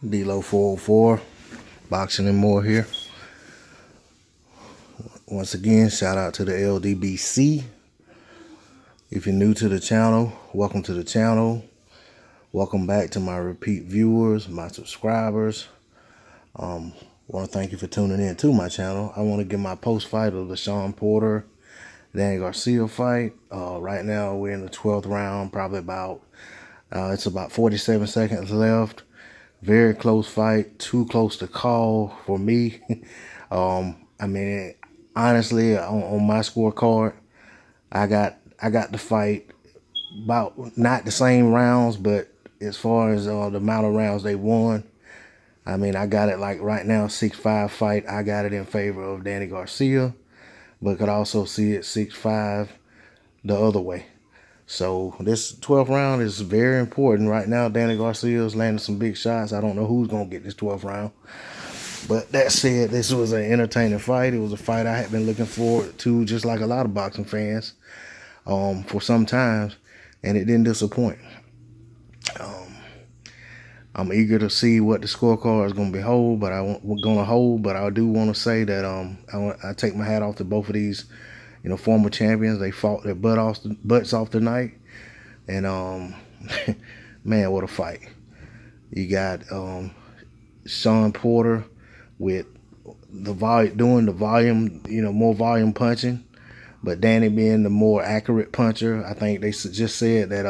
D-Lo 404, Boxing and More here. Once again, shout out to the LDBC. If you're new to the channel, welcome to the channel. Welcome back to my repeat viewers, my subscribers. Want to thank you for tuning in to my channel. I want to give my post-fight of the Shawn Porter, Danny Garcia fight. Right now, we're in the 12th round, probably about, it's about 47 seconds left. Very close fight, too close to call for me. I mean, honestly, on my scorecard, I got the fight about not the same rounds, but as far as the amount of rounds they won, I mean, I got it like right now, 6-5 fight. I got it in favor of Danny Garcia, but could also see it 6-5 the other way. So this 12th round is very important. Right now, Danny Garcia is landing some big shots. I don't know who's going to get this 12th round. But that said, this was an entertaining fight. It was a fight I had been looking forward to, just like a lot of boxing fans, for some time, and it didn't disappoint. I'm eager to see what the scorecard is going to hold, but I do want to say that I take my hat off to both of these, former champions. They fought their butts off tonight, and man, what a fight! You got Shawn Porter with doing the volume, more volume punching, but Danny being the more accurate puncher. I think they just said that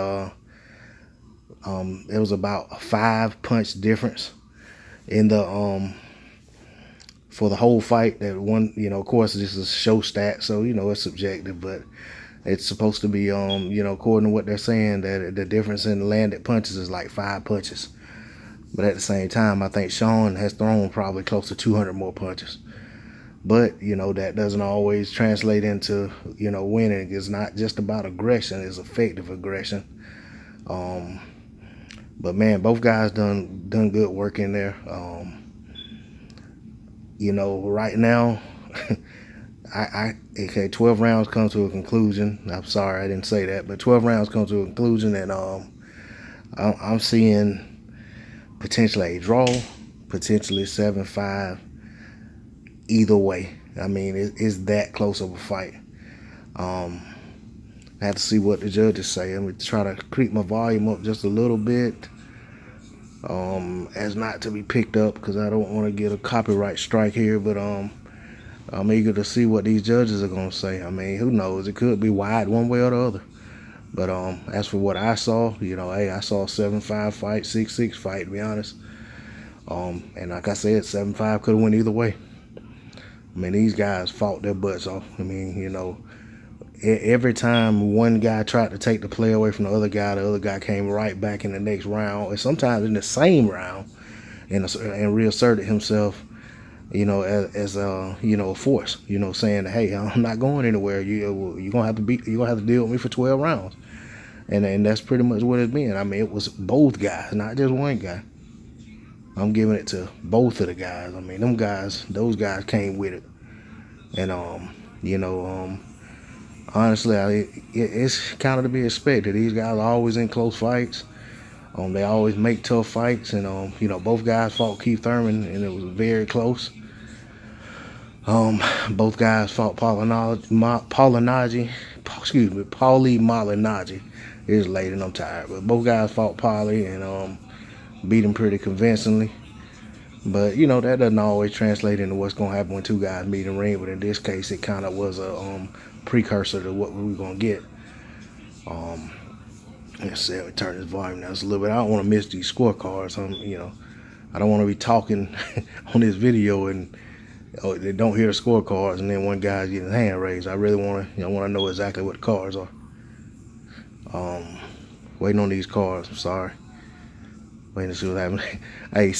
it was about a 5-punch difference in the for the whole fight. That one, of course, this is show stat, so it's subjective, but it's supposed to be according to what they're saying, that the difference in the landed punches is like 5 punches. But at the same time, I think Shawn has thrown probably close to 200 more punches. But, that doesn't always translate into, winning. It's not just about aggression. It's effective aggression. But, man, both guys done good work in there. Right now, okay, 12 rounds come to a conclusion. I'm sorry I didn't say that. But 12 rounds come to a conclusion, and I'm seeing potentially a draw, potentially 7-5, either way. I mean, it's that close of a fight. I have to see what the judges say. I'm going to try to creep my volume up just a little bit, as not to be picked up, because I don't want to get a copyright strike here, but I'm eager to see what these judges are going to say. I mean, who knows? It could be wide one way or the other. But as for what I saw, hey, I saw a 7-5 fight, 6-6 fight, to be honest. And like I said, 7-5 could have went either way. I mean, these guys fought their butts off. I mean, every time one guy tried to take the play away from the other guy came right back in the next round, and sometimes in the same round, and reasserted himself, as a force, saying, hey, I'm not going anywhere. You're gonna have to deal with me for 12 rounds. And that's pretty much what it's been. I mean, it was both guys, not just one guy. I'm giving it to both of the guys. I mean, those guys came with it. And, honestly, it's kind of to be expected. These guys are always in close fights. They always make tough fights. And, both guys fought Keith Thurman, and it was very close. Both guys fought Paulie Malignaggi. It's late and I'm tired, but both guys fought Paulie and beat him pretty convincingly. But that doesn't always translate into what's going to happen when two guys meet in the ring. But in this case, it kind of was a precursor to what we were going to get. Let's see, let me turn this volume down just a little bit. I don't want to miss these scorecards. I don't want to be talking on this video and they don't hear the scorecards, and then one guy's getting his hand raised. I really want to know exactly what the cards are. Waiting on these cards. I'm sorry. Waiting to see what happens. Hey,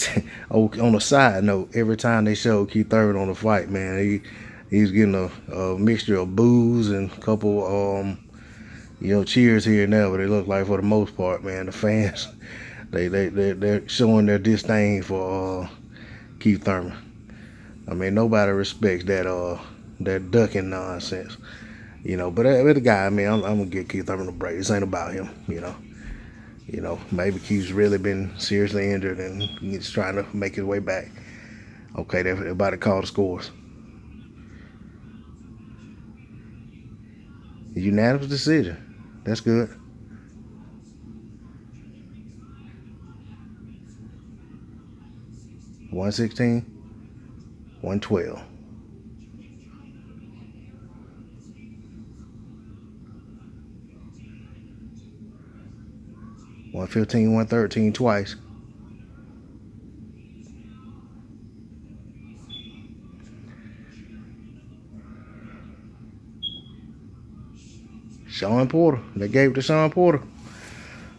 on a side note, every time they show Keith Thurman on the fight, man, he's getting a mixture of boos and a couple, cheers here and there. But it look like for the most part, man, the fans, they're showing their disdain for Keith Thurman. I mean, nobody respects that ducking nonsense, but with the guy, I mean, I'm gonna give Keith Thurman a break. This ain't about him, You know, maybe Keith's really been seriously injured and he's trying to make his way back. Okay, they're about to call the scores. Unanimous decision. That's good. $116, $112. $115, $113 twice. Shawn Porter. They gave it to Shawn Porter.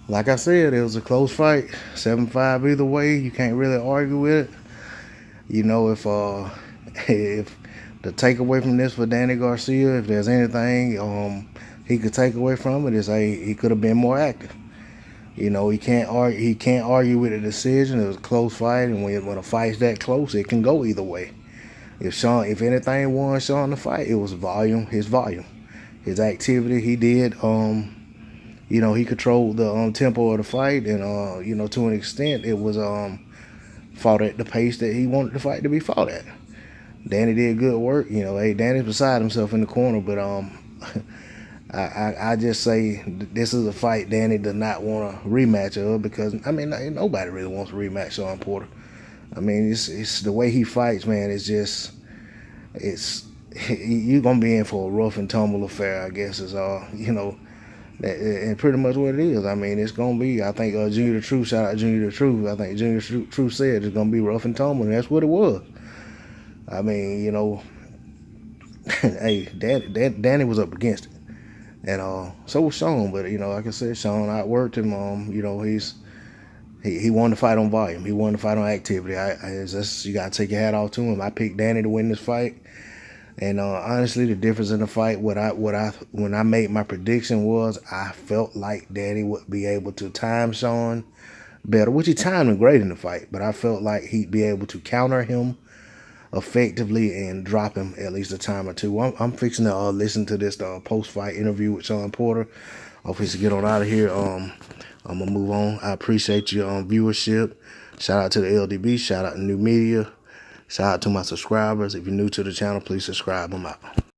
Like I said, it was a close fight. 7-5 either way. You can't really argue with it. You know, if the takeaway from this for Danny Garcia, if there's anything he could take away from it, is he could have been more active. You know, he can't argue with a decision. It was a close fight, and when a fight's that close, it can go either way. If anything won Shawn the fight, it was his volume, his activity. He did. You know, he controlled the tempo of the fight, and you know, to an extent, it was fought at the pace that he wanted the fight to be fought at. Danny did good work. You know, hey, Danny's beside himself in the corner, but I just say this is a fight Danny does not want a rematch of, because I mean, nobody really wants a rematch Shawn Porter. I mean, it's the way he fights, man. You're gonna be in for a rough and tumble affair, I guess, is all. You know, and pretty much what it is. I mean, it's gonna be. I think Junior the Truth. Shout out Junior the Truth. I think Junior the Truth said it's gonna be rough and tumble, and that's what it was. I mean, you know, hey, Danny was up against it, and so was Shawn. But you know, like I said, Shawn outworked him. You know, he won the fight on volume. He won the fight on activity. You gotta take your hat off to him. I picked Danny to win this fight. And honestly, the difference in the fight, when I made my prediction was, I felt like Danny would be able to time Shawn better, which he timed him great in the fight. But I felt like he'd be able to counter him effectively and drop him at least a time or two. I'm fixing to listen to this post-fight interview with Shawn Porter. I'm fixing to get on out of here. I'm gonna move on. I appreciate your viewership. Shout out to the LDB. Shout out to New Media. Shout out to my subscribers. If you're new to the channel, please subscribe. I'm out.